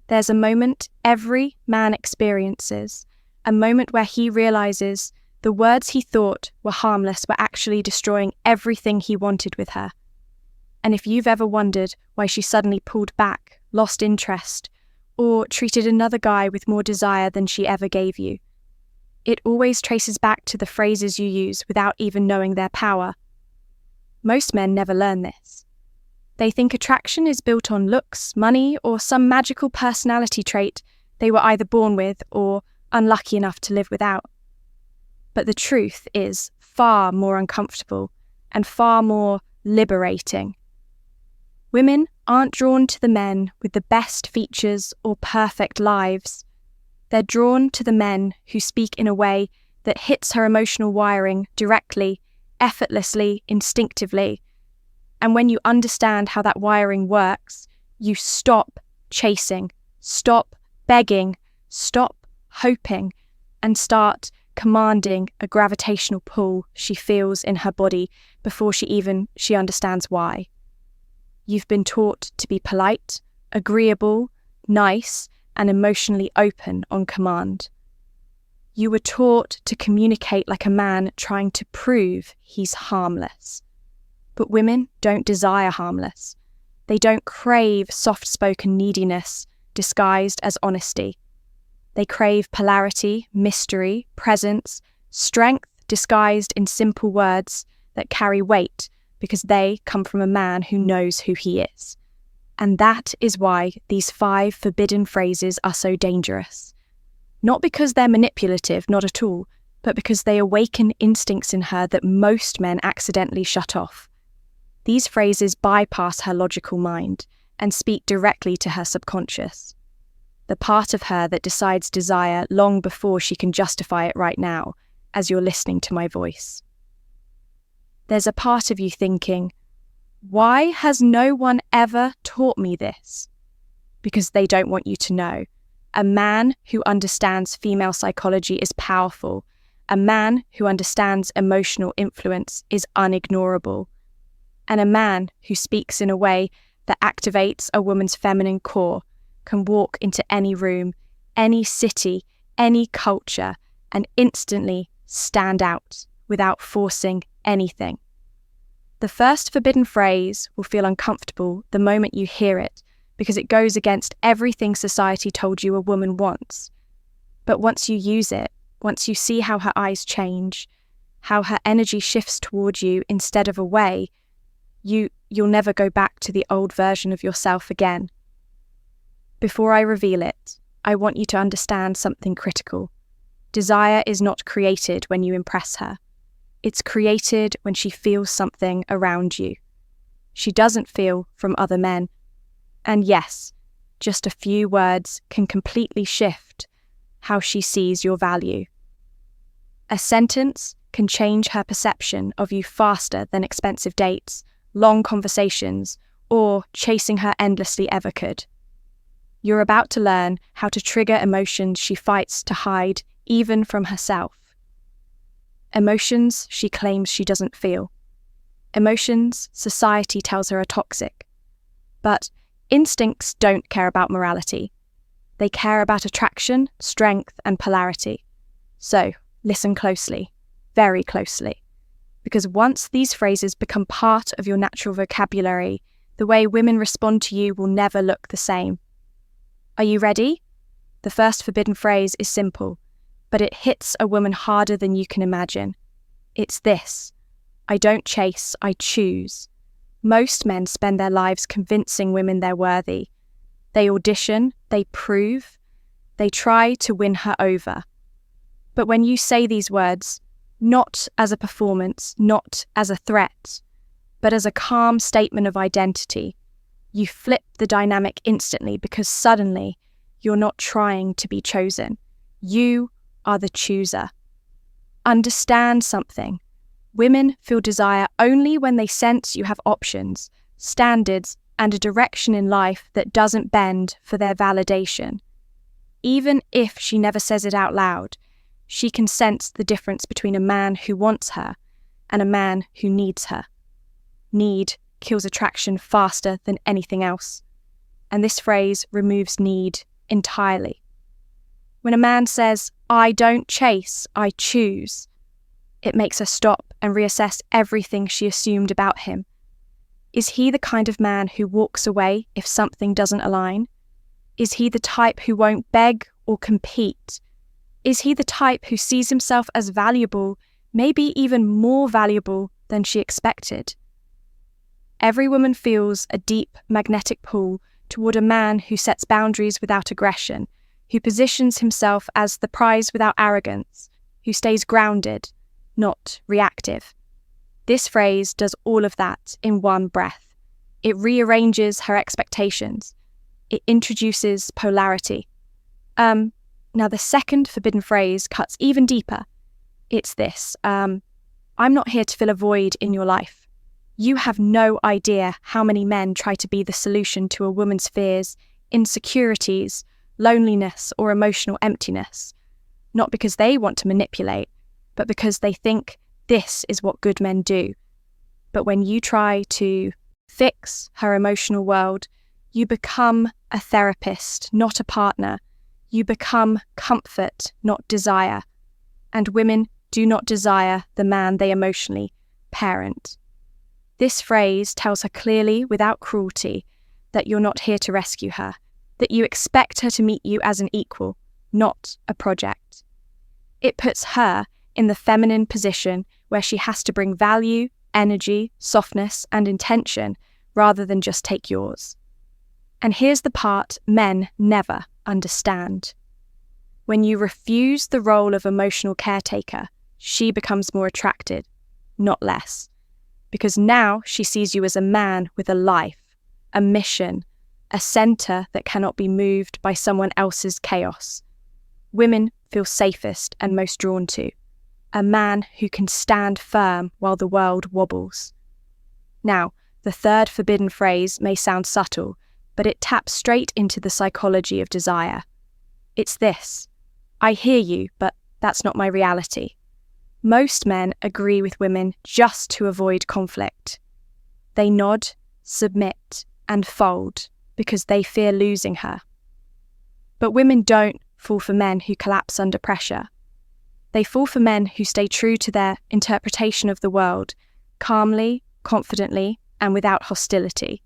There's a moment every man experiences, a moment where he realizes the words he thought were harmless were actually destroying everything he wanted with her. And if you've ever wondered why she suddenly pulled back, lost interest, or treated another guy with more desire than she ever gave you, it always traces back to the phrases you use without even knowing their power. Most men never learn this. They think attraction is built on looks, money, or some magical personality trait they were either born with or unlucky enough to live without. But the truth is far more uncomfortable and far more liberating. Women aren't drawn to the men with the best features or perfect lives. They're drawn to the men who speak in a way that hits her emotional wiring directly, effortlessly, instinctively. And when you understand how that wiring works, you stop chasing, stop begging, stop hoping, and start commanding a gravitational pull she feels in her body before she understands why. You've been taught to be polite, agreeable, nice, and emotionally open on command. You were taught to communicate like a man trying to prove he's harmless. But women don't desire harmless. They don't crave soft-spoken neediness disguised as honesty. They crave polarity, mystery, presence, strength disguised in simple words that carry weight because they come from a man who knows who he is. And that is why these 5 forbidden phrases are so dangerous. Not because they're manipulative, not at all, but because they awaken instincts in her that most men accidentally shut off. These phrases bypass her logical mind and speak directly to her subconscious, the part of her that decides desire long before she can justify it right now, as you're listening to my voice. There's a part of you thinking, why has no one ever taught me this? Because they don't want you to know. A man who understands female psychology is powerful. A man who understands emotional influence is unignorable. And a man who speaks in a way that activates a woman's feminine core can walk into any room, any city, any culture, and instantly stand out without forcing anything. The first forbidden phrase will feel uncomfortable the moment you hear it because it goes against everything society told you a woman wants. But once you use it, once you see how her eyes change, how her energy shifts toward you instead of away, you'll never go back to the old version of yourself again. Before I reveal it, I want you to understand something critical. Desire is not created when you impress her. It's created when she feels something around you. She doesn't feel from other men. And yes, just a few words can completely shift how she sees your value. A sentence can change her perception of you faster than expensive dates, long conversations, or chasing her endlessly ever could. You're about to learn how to trigger emotions she fights to hide, even from herself. Emotions she claims she doesn't feel. Emotions society tells her are toxic. But instincts don't care about morality. They care about attraction, strength, and polarity. So, listen closely, very closely. Because once these phrases become part of your natural vocabulary, the way women respond to you will never look the same. Are you ready? The first forbidden phrase is simple, but it hits a woman harder than you can imagine. It's this: I don't chase, I choose. Most men spend their lives convincing women they're worthy. They audition, they prove, they try to win her over. But when you say these words, not as a performance, not as a threat, but as a calm statement of identity, you flip the dynamic instantly because suddenly you're not trying to be chosen. You are the chooser. Understand something. Women feel desire only when they sense you have options, standards, and a direction in life that doesn't bend for their validation. Even if she never says it out loud, she can sense the difference between a man who wants her and a man who needs her. Need kills attraction faster than anything else. And this phrase removes need entirely. When a man says, "I don't chase, I choose," it makes her stop and reassess everything she assumed about him. Is he the kind of man who walks away if something doesn't align? Is he the type who won't beg or compete? Is he the type who sees himself as valuable, maybe even more valuable than she expected? Every woman feels a deep magnetic pull toward a man who sets boundaries without aggression, who positions himself as the prize without arrogance, who stays grounded, not reactive. This phrase does all of that in one breath. It rearranges her expectations. It introduces polarity. Now the second forbidden phrase cuts even deeper. It's this, I'm not here to fill a void in your life. You have no idea how many men try to be the solution to a woman's fears, insecurities, loneliness, or emotional emptiness. Not because they want to manipulate, but because they think this is what good men do. But when you try to fix her emotional world, you become a therapist, not a partner. You become comfort, not desire. And women do not desire the man they emotionally parent. This phrase tells her clearly, without cruelty, that you're not here to rescue her, that you expect her to meet you as an equal, not a project. It puts her in the feminine position where she has to bring value, energy, softness, and intention rather than just take yours. And here's the part men never understand. When you refuse the role of emotional caretaker, she becomes more attracted, not less. Because now she sees you as a man with a life, a mission, a center that cannot be moved by someone else's chaos. Women feel safest and most drawn to a man who can stand firm while the world wobbles. Now, the third forbidden phrase may sound subtle, but it taps straight into the psychology of desire. It's this: I hear you, but that's not my reality. Most men agree with women just to avoid conflict. They nod, submit, and fold because they fear losing her. But women don't fall for men who collapse under pressure. They fall for men who stay true to their interpretation of the world, calmly, confidently, and without hostility.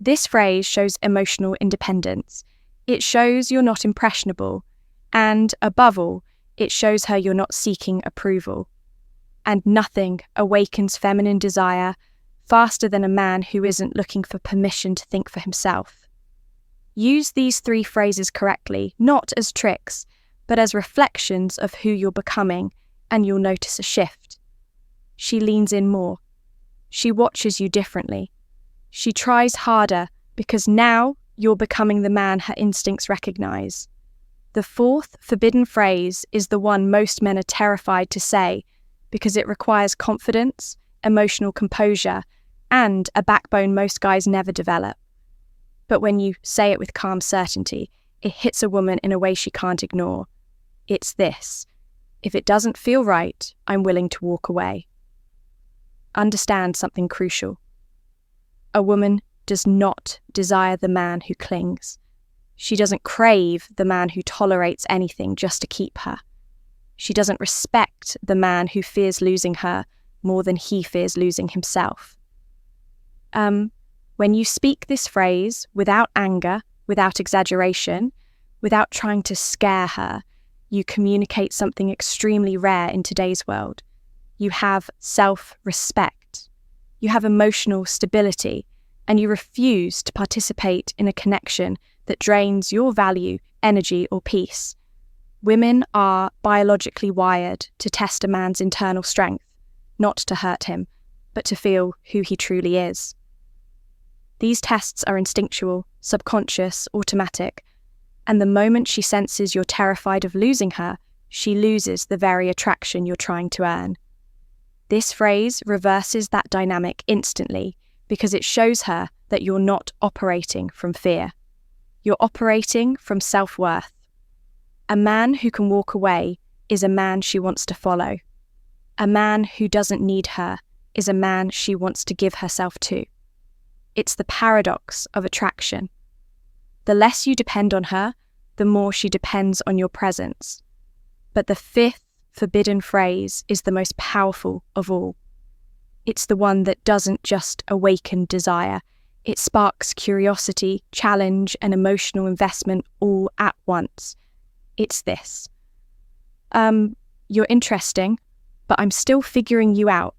This phrase shows emotional independence. It shows you're not impressionable, and above all, it shows her you're not seeking approval. And nothing awakens feminine desire faster than a man who isn't looking for permission to think for himself. Use these three phrases correctly, not as tricks, but as reflections of who you're becoming, and you'll notice a shift. She leans in more. She watches you differently. She tries harder because now you're becoming the man her instincts recognize. The fourth forbidden phrase is the one most men are terrified to say because it requires confidence, emotional composure, and a backbone most guys never develop. But when you say it with calm certainty, it hits a woman in a way she can't ignore. It's this: if it doesn't feel right, I'm willing to walk away. Understand something crucial. A woman does not desire the man who clings. She doesn't crave the man who tolerates anything just to keep her. She doesn't respect the man who fears losing her more than he fears losing himself. When you speak this phrase without anger, without exaggeration, without trying to scare her, you communicate something extremely rare in today's world. You have self-respect. You have emotional stability, and you refuse to participate in a connection that drains your value, energy, or peace. Women are biologically wired to test a man's internal strength, not to hurt him, but to feel who he truly is. These tests are instinctual, subconscious, automatic, and the moment she senses you're terrified of losing her, she loses the very attraction you're trying to earn. This phrase reverses that dynamic instantly because it shows her that you're not operating from fear. You're operating from self-worth. A man who can walk away is a man she wants to follow. A man who doesn't need her is a man she wants to give herself to. It's the paradox of attraction. The less you depend on her, the more she depends on your presence. But the fifth forbidden phrase is the most powerful of all. It's the one that doesn't just awaken desire. It sparks curiosity, challenge, and emotional investment all at once. It's this. You're interesting, but I'm still figuring you out.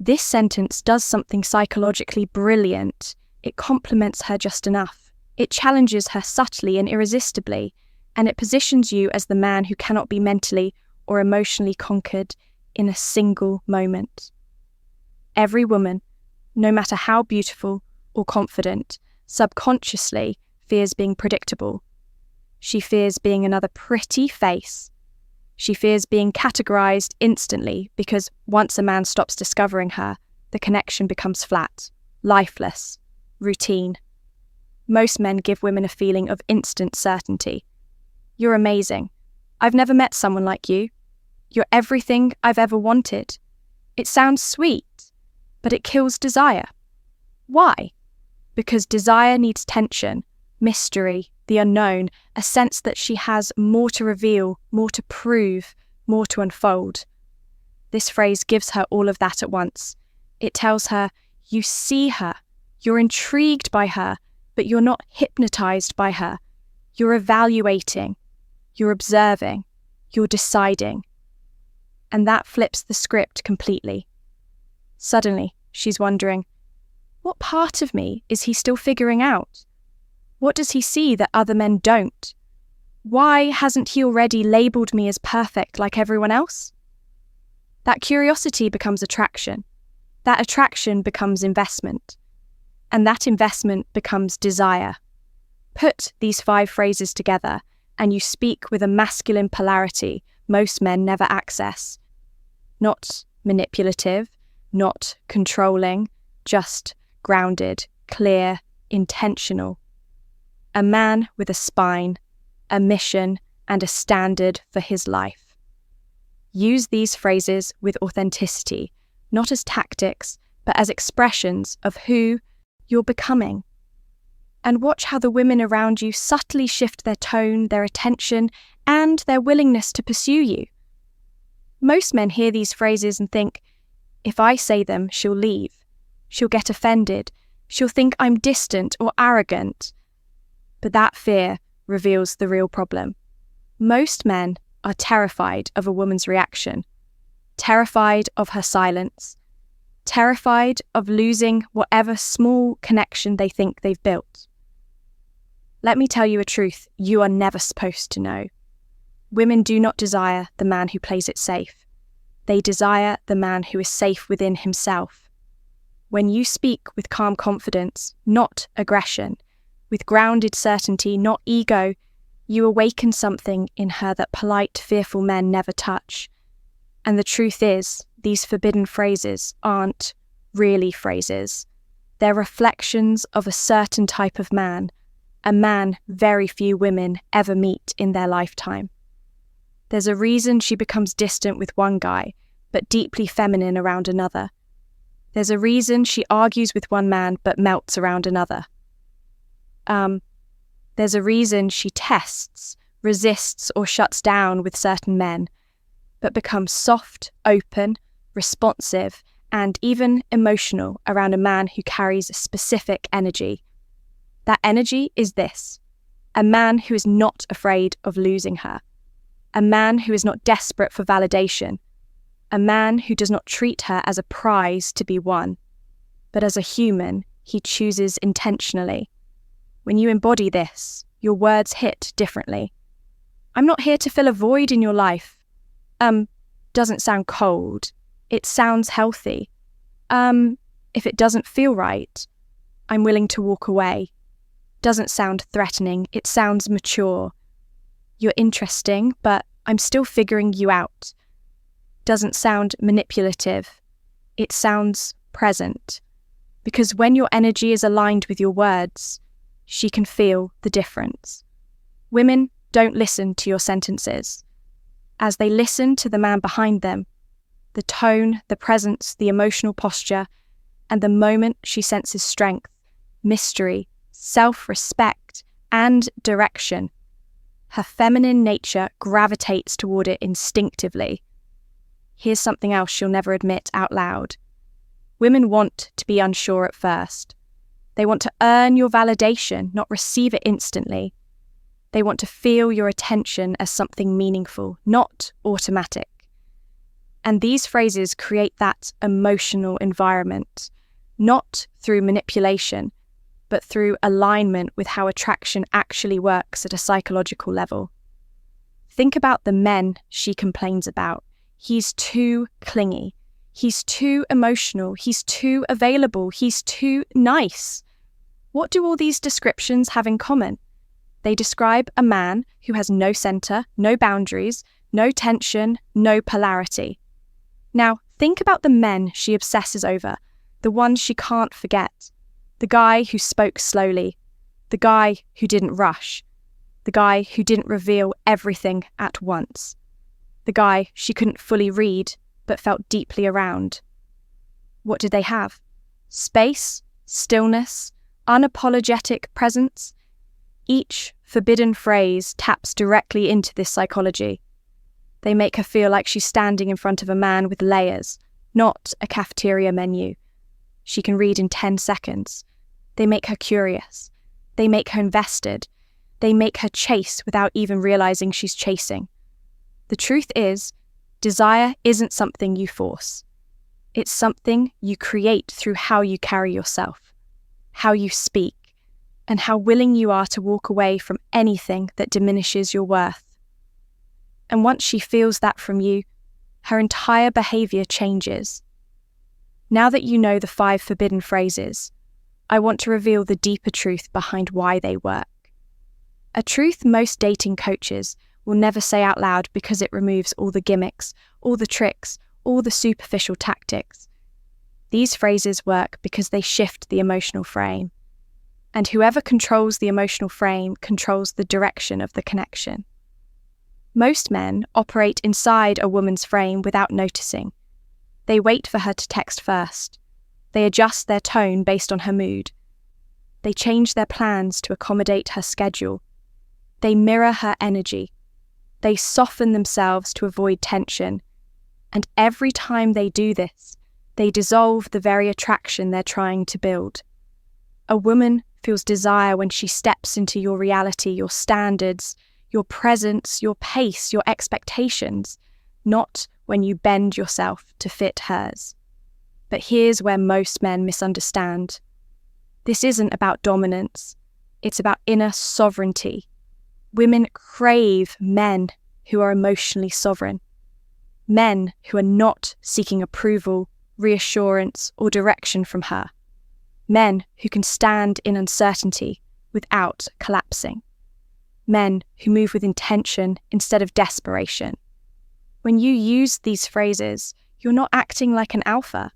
This sentence does something psychologically brilliant. It compliments her just enough. It challenges her subtly and irresistibly, and it positions you as the man who cannot be mentally or emotionally conquered in a single moment. Every woman, no matter how beautiful or confident, subconsciously fears being predictable. She fears being another pretty face. She fears being categorized instantly because once a man stops discovering her, the connection becomes flat, lifeless, routine. Most men give women a feeling of instant certainty. You're amazing. I've never met someone like you. You're everything I've ever wanted. It sounds sweet, but it kills desire. Why? Because desire needs tension, mystery, the unknown, a sense that she has more to reveal, more to prove, more to unfold. This phrase gives her all of that at once. It tells her, you see her, you're intrigued by her, but you're not hypnotized by her. You're evaluating, you're observing, you're deciding. And that flips the script completely. Suddenly, she's wondering, what part of me is he still figuring out? What does he see that other men don't? Why hasn't he already labelled me as perfect like everyone else? That curiosity becomes attraction. That attraction becomes investment. And that investment becomes desire. Put these 5 phrases together, and you speak with a masculine polarity most men never access. Not manipulative, not controlling, just grounded, clear, intentional. A man with a spine, a mission, and a standard for his life. Use these phrases with authenticity, not as tactics, but as expressions of who you're becoming. And watch how the women around you subtly shift their tone, their attention, and their willingness to pursue you. Most men hear these phrases and think, if I say them, she'll leave. She'll get offended. She'll think I'm distant or arrogant. But that fear reveals the real problem. Most men are terrified of a woman's reaction, terrified of her silence, terrified of losing whatever small connection they think they've built. Let me tell you a truth you are never supposed to know. Women do not desire the man who plays it safe. They desire the man who is safe within himself. When you speak with calm confidence, not aggression, with grounded certainty, not ego, you awaken something in her that polite, fearful men never touch. And the truth is, these forbidden phrases aren't really phrases. They're reflections of a certain type of man, a man very few women ever meet in their lifetime. There's a reason she becomes distant with one guy, but deeply feminine around another. There's a reason she argues with one man, but melts around another. There's a reason she tests, resists, or shuts down with certain men, but becomes soft, open, responsive, and even emotional around a man who carries a specific energy. That energy is this: a man who is not afraid of losing her, a man who is not desperate for validation, a man who does not treat her as a prize to be won, but as a human he chooses intentionally. When you embody this, your words hit differently. I'm not here to fill a void in your life. Doesn't sound cold. It sounds healthy. If it doesn't feel right, I'm willing to walk away. Doesn't sound threatening. It sounds mature. You're interesting, but I'm still figuring you out. Doesn't sound manipulative. It sounds present. Because when your energy is aligned with your words, she can feel the difference. Women don't listen to your sentences. As they listen to the man behind them, the tone, the presence, the emotional posture, and the moment she senses strength, mystery, self-respect, and direction. Her feminine nature gravitates toward it instinctively. Here's something else she'll never admit out loud. Women want to be unsure at first. They want to earn your validation, not receive it instantly. They want to feel your attention as something meaningful, not automatic. And these phrases create that emotional environment, not through manipulation, but through alignment with how attraction actually works at a psychological level. Think about the men she complains about. He's too clingy. He's too emotional. He's too available. He's too nice. What do all these descriptions have in common? They describe a man who has no center, no boundaries, no tension, no polarity. Now, think about the men she obsesses over, the ones she can't forget. The guy who spoke slowly, the guy who didn't rush, the guy who didn't reveal everything at once, the guy she couldn't fully read but felt deeply around. What did they have? Space, stillness, unapologetic presence. Each forbidden phrase taps directly into this psychology. They make her feel like she's standing in front of a man with layers, not a cafeteria menu. She can read in 10 seconds. They make her curious. They make her invested. They make her chase without even realizing she's chasing. The truth is, desire isn't something you force. It's something you create through how you carry yourself, how you speak, and how willing you are to walk away from anything that diminishes your worth. And once she feels that from you, her entire behavior changes. Now that you know the 5 forbidden phrases, I want to reveal the deeper truth behind why they work. A truth most dating coaches will never say out loud because it removes all the gimmicks, all the tricks, all the superficial tactics. These phrases work because they shift the emotional frame. And whoever controls the emotional frame controls the direction of the connection. Most men operate inside a woman's frame without noticing. They wait for her to text first. They adjust their tone based on her mood. They change their plans to accommodate her schedule. They mirror her energy. They soften themselves to avoid tension. And every time they do this, they dissolve the very attraction they're trying to build. A woman feels desire when she steps into your reality, your standards, your presence, your pace, your expectations, not when you bend yourself to fit hers. But here's where most men misunderstand. This isn't about dominance. It's about inner sovereignty. Women crave men who are emotionally sovereign. Men who are not seeking approval, reassurance, or direction from her. Men who can stand in uncertainty without collapsing. Men who move with intention instead of desperation. When you use these phrases, you're not acting like an alpha.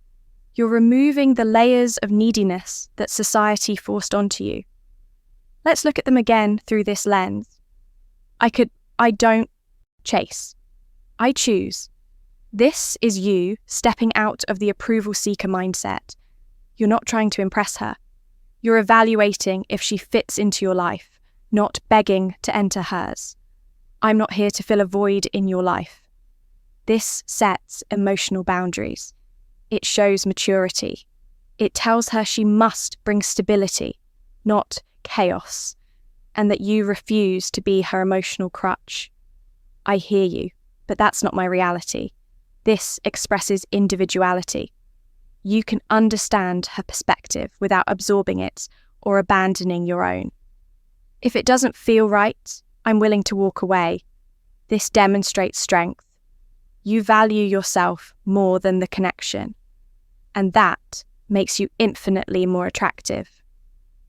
You're removing the layers of neediness that society forced onto you. Let's look at them again through this lens. I don't chase. I choose. This is you stepping out of the approval seeker mindset. You're not trying to impress her. You're evaluating if she fits into your life, not begging to enter hers. I'm not here to fill a void in your life. This sets emotional boundaries. It shows maturity. It tells her she must bring stability, not chaos, and that you refuse to be her emotional crutch. I hear you, but that's not my reality. This expresses individuality. You can understand her perspective without absorbing it or abandoning your own. If it doesn't feel right, I'm willing to walk away. This demonstrates strength. You value yourself more than the connection, and that makes you infinitely more attractive.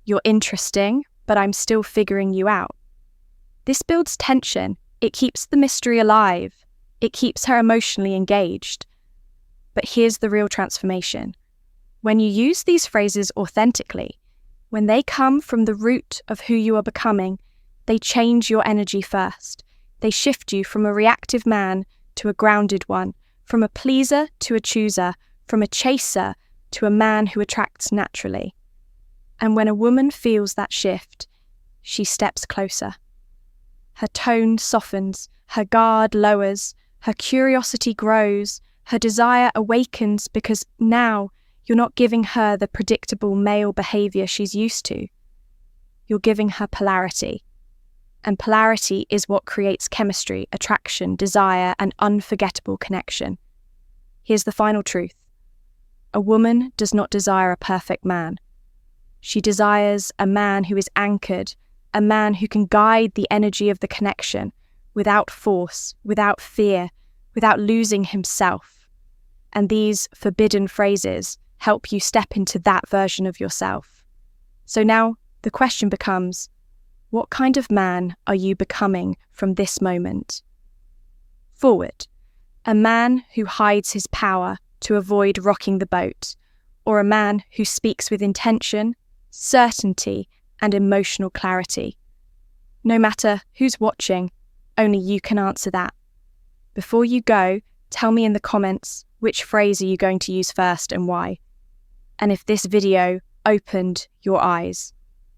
You're interesting, but I'm still figuring you out. This builds tension. It keeps the mystery alive. It keeps her emotionally engaged. But here's the real transformation. When you use these phrases authentically, when they come from the root of who you are becoming, they change your energy first. They shift you from a reactive man to a grounded one, from a pleaser to a chooser, from a chaser to a man who attracts naturally. And when a woman feels that shift, she steps closer. Her tone softens, her guard lowers, her curiosity grows, her desire awakens because now you're not giving her the predictable male behavior she's used to. You're giving her polarity. And polarity is what creates chemistry, attraction, desire, and unforgettable connection. Here's the final truth. A woman does not desire a perfect man. She desires a man who is anchored, a man who can guide the energy of the connection without force, without fear, without losing himself. And these forbidden phrases help you step into that version of yourself. So now the question becomes, what kind of man are you becoming from this moment? Forward. A man who hides his power to avoid rocking the boat, or a man who speaks with intention, certainty, and emotional clarity. No matter who's watching, only you can answer that. Before you go, tell me in the comments which phrase are you going to use first and why. And if this video opened your eyes,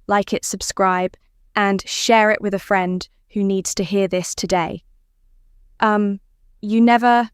like it, subscribe, and share it with a friend who needs to hear this today. You never